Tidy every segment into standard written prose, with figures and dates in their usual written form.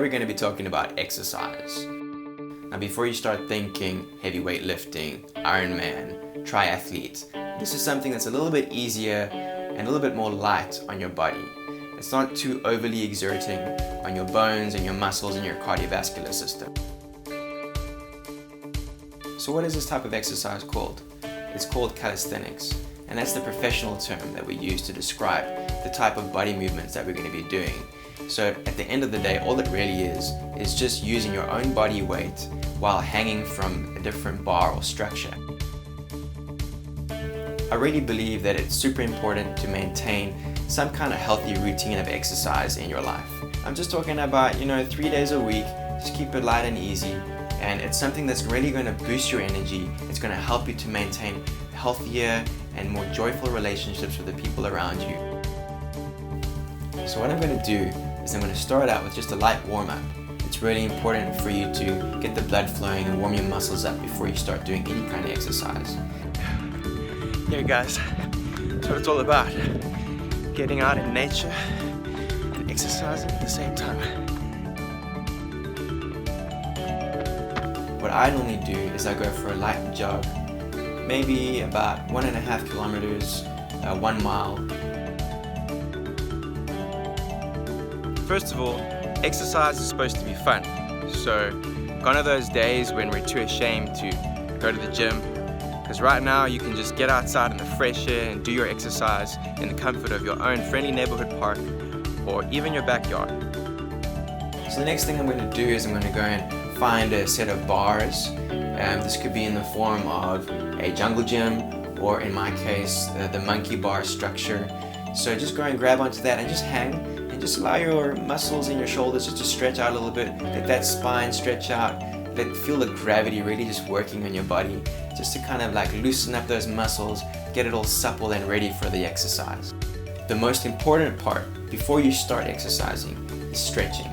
we're going to be talking about exercise. Now before you start thinking heavyweight lifting, Ironman, triathlete, this is something that's a little bit easier and a little bit more light on your body. It's not too overly exerting on your bones and your muscles and your cardiovascular system. So what is this type of exercise called? It's called calisthenics, and that's the professional term that we use to describe the type of body movements that we're going to be doing. So at the end of the day, all it really is just using your own body weight while hanging from a different bar or structure. I really believe that it's super important to maintain some kind of healthy routine of exercise in your life. I'm just talking about, 3 days a week, just keep it light and easy, and it's something that's really going to boost your energy. It's going to help you to maintain healthier and more joyful relationships with the people around you. So what I'm going to do is I'm going to start out with just a light warm-up. It's really important for you to get the blood flowing and warm your muscles up before you start doing any kind of exercise. Yeah guys, that's what it's all about. Getting out in nature and exercising at the same time. What I normally do is I go for a light jog, maybe about 1.5 kilometers, 1 mile. First of all, exercise is supposed to be fun. So gone are those days when we're too ashamed to go to the gym. Because right now you can just get outside in the fresh air and do your exercise in the comfort of your own friendly neighborhood park or even your backyard. So the next thing I'm going to do is I'm going to go and find a set of bars. This could be in the form of a jungle gym, or in my case the monkey bar structure. So just go and grab onto that and just hang and just allow your muscles in your shoulders just to stretch out a little bit. Let that spine stretch out. Feel the gravity really just working on your body, just to kind of like loosen up those muscles, get it all supple and ready for the exercise. The most important part before you start exercising is stretching.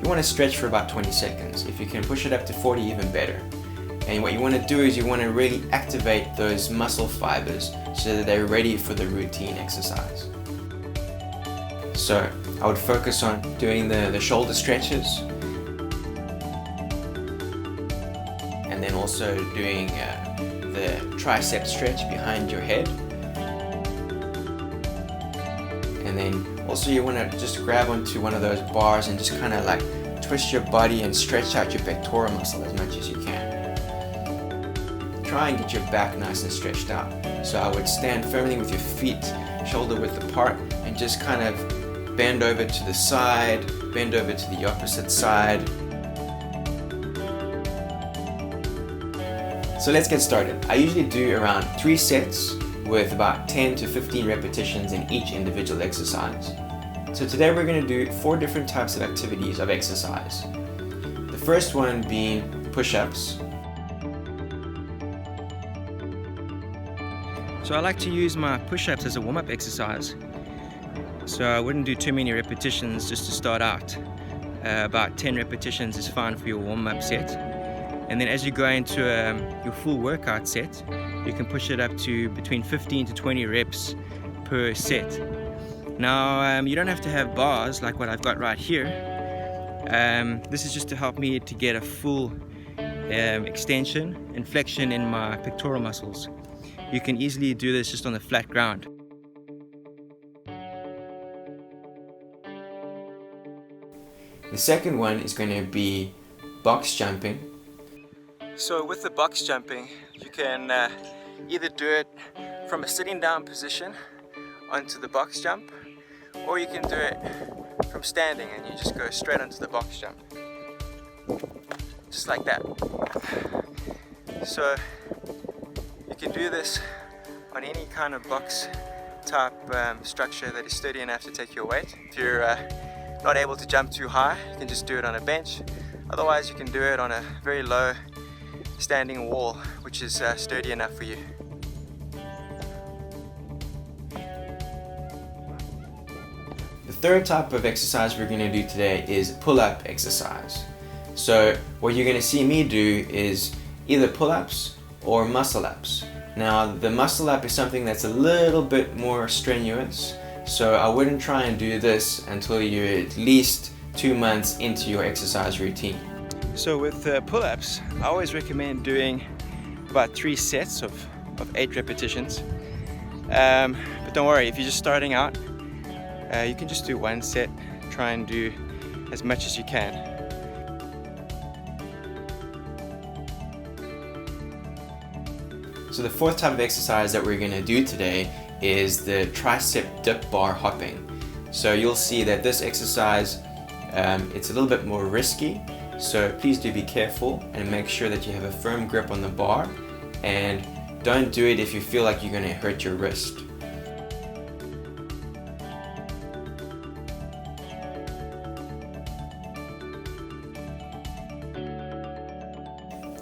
You want to stretch for about 20 seconds. If you can push it up to 40, even better. And what you want to do is you want to really activate those muscle fibers so that they're ready for the routine exercise. So I would focus on doing the shoulder stretches, and then also doing the tricep stretch behind your head. And then also you want to just grab onto one of those bars and just kind of like twist your body and stretch out your pectoral muscle as much as you can. Try and get your back nice and stretched out. So I would stand firmly with your feet shoulder width apart and just kind of bend over to the side, bend over to the opposite side. So let's get started. I usually do around 3 sets with about 10 to 15 repetitions in each individual exercise. So today we're going to do 4 different types of activities of exercise. The first one being push-ups. So I like to use my push-ups as a warm-up exercise. So I wouldn't do too many repetitions just to start out. About 10 repetitions is fine for your warm-up set. And then as you go into your full workout set, you can push it up to between 15 to 20 reps per set. Now, you don't have to have bars like what I've got right here. This is just to help me to get a full extension and flexion in my pectoral muscles. You can easily do this just on the flat ground. The second one is going to be box jumping. So with the box jumping, you can either do it from a sitting down position onto the box jump, or you can do it from standing and you just go straight onto the box jump. Just like that. So you can do this on any kind of box type structure that is sturdy enough to take your weight. If you're not able to jump too high, you can just do it on a bench. Otherwise you can do it on a very low standing wall, which is sturdy enough for you. The third type of exercise we're going to do today is pull-up exercise. So what you're going to see me do is either pull-ups or muscle-ups. Now the muscle-up is something that's a little bit more strenuous, so I wouldn't try and do this until you're at least 2 months into your exercise routine. So with pull-ups, I always recommend doing about 3 sets of 8 repetitions. But don't worry, if you're just starting out, you can just do 1 set, try and do as much as you can. So the fourth type of exercise that we're going to do today is the tricep dip bar hopping. So you'll see that this exercise, it's a little bit more risky, so please do be careful and make sure that you have a firm grip on the bar, and don't do it if you feel like you're going to hurt your wrist.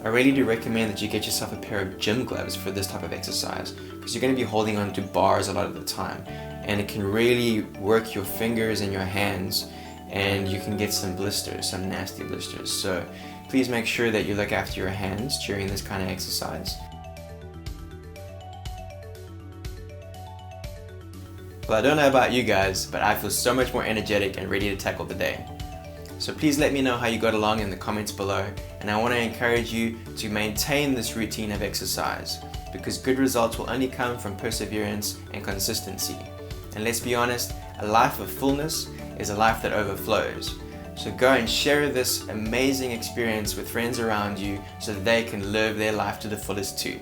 I really do recommend that you get yourself a pair of gym gloves for this type of exercise, because you're going to be holding on to bars a lot of the time, and it can really work your fingers and your hands, and you can get some blisters, some nasty blisters. So please make sure that you look after your hands during this kind of exercise. Well, I don't know about you guys, but I feel so much more energetic and ready to tackle the day. So please let me know how you got along in the comments below, and I want to encourage you to maintain this routine of exercise, because good results will only come from perseverance and consistency. And let's be honest, a life of fullness is a life that overflows. So go and share this amazing experience with friends around you so that they can live their life to the fullest too.